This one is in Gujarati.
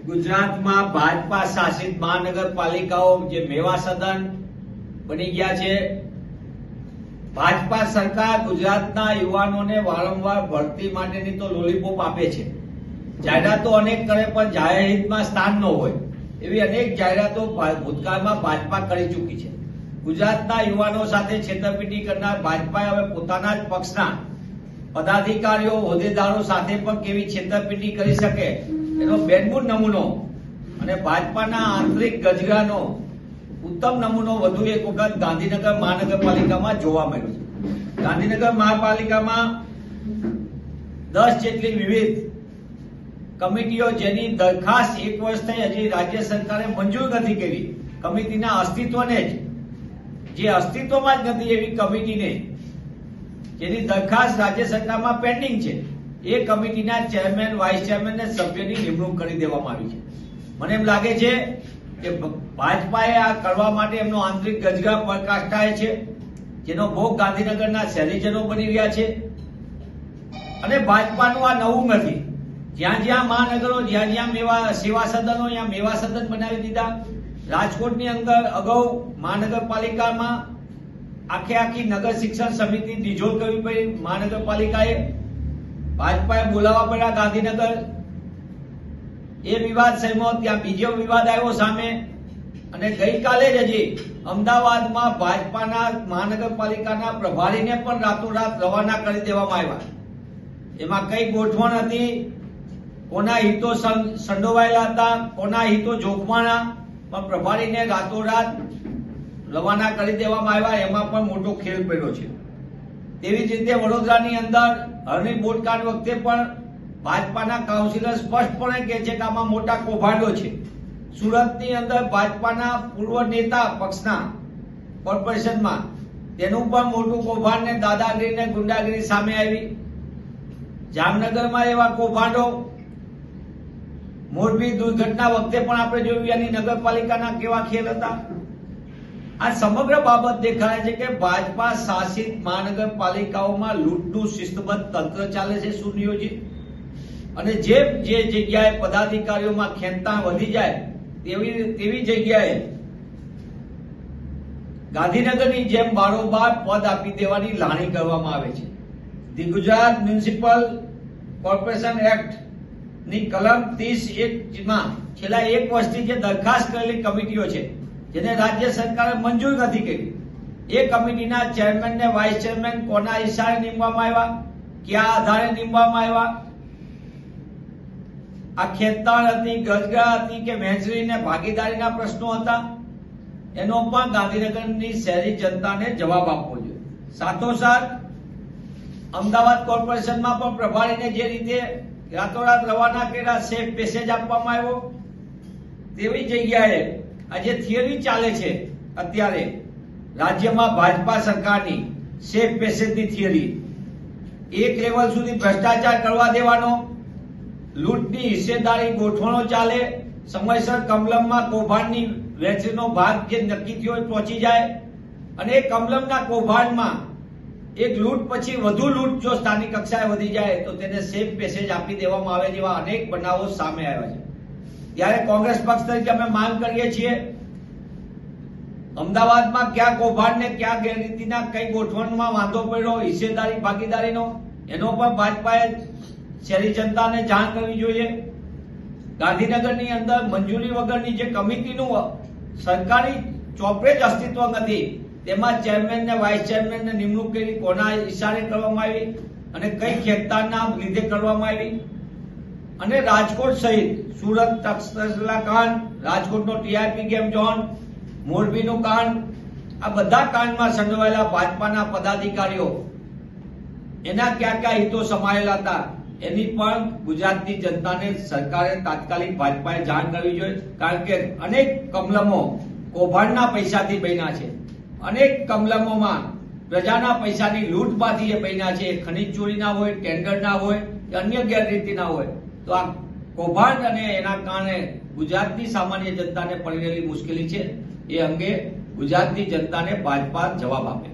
ગુજરાતમાં ભાજપા શાસિત મહાનગરપાલિકાઓ જે મેવા સદન બની ગયા છે। ભાજપા સરકાર ગુજરાતના યુવાનોને વારંવાર ભરતી માટેની તો લોલીપોપ આપે છે, જાહેરાતો અનેક કરે, પણ જાહેર હિતમાં સ્થાન ન હોય એવી અનેક જાહેરાતો ભૂતકાળમાં ભાજપા કરી ચૂકી છે। ગુજરાતના યુવાનો સાથે છેતરપિંડી કરનાર ભાજપાએ હવે પોતાના જ પક્ષના પદાધિકારીઓ હોદ્દેદારો સાથે પણ કેવી છેતરપિંડી કરી શકે એનો બેનબૂન નમૂનો અને ભાજપાના આંતરિક ગજગાનો ઉત્તમ નમૂનો વધુ એક વખત ગાંધીનગર મહાનગરપાલિકામાં જોવા મળ્યો છે। ગાંધીનગર મહાપાલિકામાં 10 જેટલી વિવિધ કમિટીઓ જેની દરખાસ્ત 1 વર્ષ થઈ હજી રાજ્ય સરકારે મંજૂર નથી કરી, કમિટીના અસ્તિત્વને જે અસ્તિત્વમાં જ નથી એવી કમિટીને જેની દરખાસ્ત રાજ્ય સરકારમાં પેન્ડિંગ છે, એ કમિટીના ચેરમેન, વાઇસ ચેરમેન અને સભ્યની નિમણૂક કરી દેવામાં આવી છે। મને એમ લાગે છે કે ભાજપાએ આ કરવા માટે એમનો આંતરિક ગજગા પ્રકાશતાય છે, જેનો ભોગ ગાંધીનગરના શહેરીજનો બની રહ્યા છે। અને ભાજપાનું આ નવું નથી, જ્યાં જ્યાં મહાનગરો, જ્યાં જ્યાં સેવા સદનો, ત્યાં મેવા સદન બનાવી દીધા। રાજકોટની અંદર અગાઉ મહાનગરપાલિકામાં આખી નગર શિક્ષણ સમિતિ ડિઝોલ્વ કરવી પડી મહાનગરપાલિકાએ, ભાજપાએ બોલાવવા પડ્યા ગાંધીનગર, એ વિવાદ સમ્યો, ત્યાં બીજો વિવાદ આવ્યો સામે, અને ગઈકાલે જ હજી અમદાવાદમાં ભાજપાના મહાનગરપાલિકાના પ્રભારીને પણ રાતોરાત રવાના કરી દેવામાં આવ્યા। એમાં કઈ ગોઠવણ હતી, કોના હિતો સંડોવાયેલા હતા, કોના હિતો જોખમાણા, પણ પ્રભારીને રાતોરાત રવાના કરી દેવામાં આવ્યા, એમાં પણ મોટો ખેલ પડ્યો છે। તેવી જ રીતે વડોદરાની અંદર હરણી બોટકાંડ વખતે પણ ભાજપાના કાઉન્સિલર સ્પષ્ટપણે કહે છે કે આમાં મોટા કૌભાંડો છે। સુરતની અંદર ભાજપાના પૂર્વ નેતા પક્ષના કોર્પોરેશનમાં તેનું પણ મોટું કૌભાંડ ને દાદાગીરી ને ગુંડાગીરી સામે આવી। જામનગરમાં એવા કૌભાંડો, મોરબી દુર્ઘટના વખતે પણ આપણે જોયું એની નગરપાલિકાના કેવા ખેલ હતા। આ સમગ્ર બાબત દેખાય છે કે ભાજપા શાસિત મહાનગરપાલિકાઓમાં લૂંટનું શિસ્તબદ્ધ તંત્ર ચાલે છે, સુનિયોજિત, અને જે જગ્યાએ પદાધિકારીઓમાં ખેંચાણ વધી જાય તેવી જગ્યાએ ગાંધીનગરની જેમ બારોબાર પદ આપી દેવાની લાણી કરવામાં આવે છે। The Gujarat municipal corporation act ની કલમ 30(1) માં છેલ્લા 1 વર્ષથી જે દરખાસ્ત કરેલી કમિટીઓ છે જેને રાજ્ય સરકારે મંજૂર નથી કરી, એ કમિટીના ચેરમેન ને વાઇસ ચેરમેન કોના ઇશારે નીમવામાં આવ્યા, કયા આધારે નીમવામાં આવ્યા, આ ખેંચાણ હતી, ગજગા હતી કે મહેંચરી ને ભાગીદારીના પ્રશ્નો હતા, એનો પણ ગાંધીનગરની શહેરી જનતાને જવાબ આપવો જોઈએ। સાથોસાથ અમદાવાદ કોર્પોરેશનમાં પણ પ્રભારીને જે રીતે રાતોરાત રવાના કર્યા, સેફ પેસેજ આપવામાં આવ્યો, તેવી જગ્યાએ આજે થિયરી ચાલે છે અત્યારે રાજ્યમાં ભાજપા સરકારની સેફ પેસેજની થિયરી, એક લેવલ સુધી ભ્રષ્ટાચાર કરવા દેવાનો, લૂંટની હિસ્સેદારી ગોઠવણો ચાલે, સમયસર કમલમમાં કૌભાંડની વહેંચણીનો ભાગ જે નક્કી થયો પહોંચી જાય, અને એ કમલમના કૌભાંડમાં એક લૂંટ પછી વધુ લૂંટ જો સ્થાનિક કક્ષાએ વધી જાય તો તેને સેફ પેસેજ આપી દેવામાં આવે, જેવા અનેક બનાવો સામે આવ્યા છે। ત્યારે કોંગ્રેસ પક્ષ તરીકે અમે માંગ કરીએ છીએ, અમદાવાદમાં ક્યાં કૌભાંડ ને ક્યાં ગેરરીતિના કઈ ગોઠવણમાં વાંધો પડ્યો, હિસ્સેદારી ભાગીદારીનો, એનો પણ ભાજપાએ શહેરી જનતાને જાણ કરવી જોઈએ। ગાંધીનગરની અંદર મંજૂરી વગરની જે કમિટીનું સરકારી ચોપડે જ અસ્તિત્વ નથી, તેમાં ચેરમેન ને વાઇસ ચેરમેન ને નિમણૂક કરી કોના ઇશારે કરવામાં આવી અને કઈ ખેંચાણના લીધે કરવામાં આવી, અને રાજકોટ સહિત સુરત તક્ષશિલા કાંડ, રાજકોટનો ટીઆરપી ગેમ ઝોન, મોરબીનું કાંડ, આ બધા કાંડમાં સંડોવાયેલા ભાજપાના પદાધિકારીઓ એના ક્યાં હિતો સમાયેલા હતા, એની પણ ગુજરાતની જનતાને સરકારે તાત્કાલિક ભાજપાએ જાણ કરવી જોઈએ। કારણ કે અનેક કમલમો કૌભાંડના પૈસાથી બન્યા છે, અનેક કમલમોમાં પ્રજાના પૈસાની લૂંટમાંથી એ બન્યા છે, ખનીજ ચોરીના હોય, ટેન્ડરના હોય, અન્ય ગેરરીતિના હોય, તો આ કૌભાંડ અને એના કારણે ગુજરાતની સામાન્ય જનતાને પડી રહેલી મુશ્કેલી છે, એ અંગે ગુજરાતની જનતાને ભાજપા જવાબ આપે।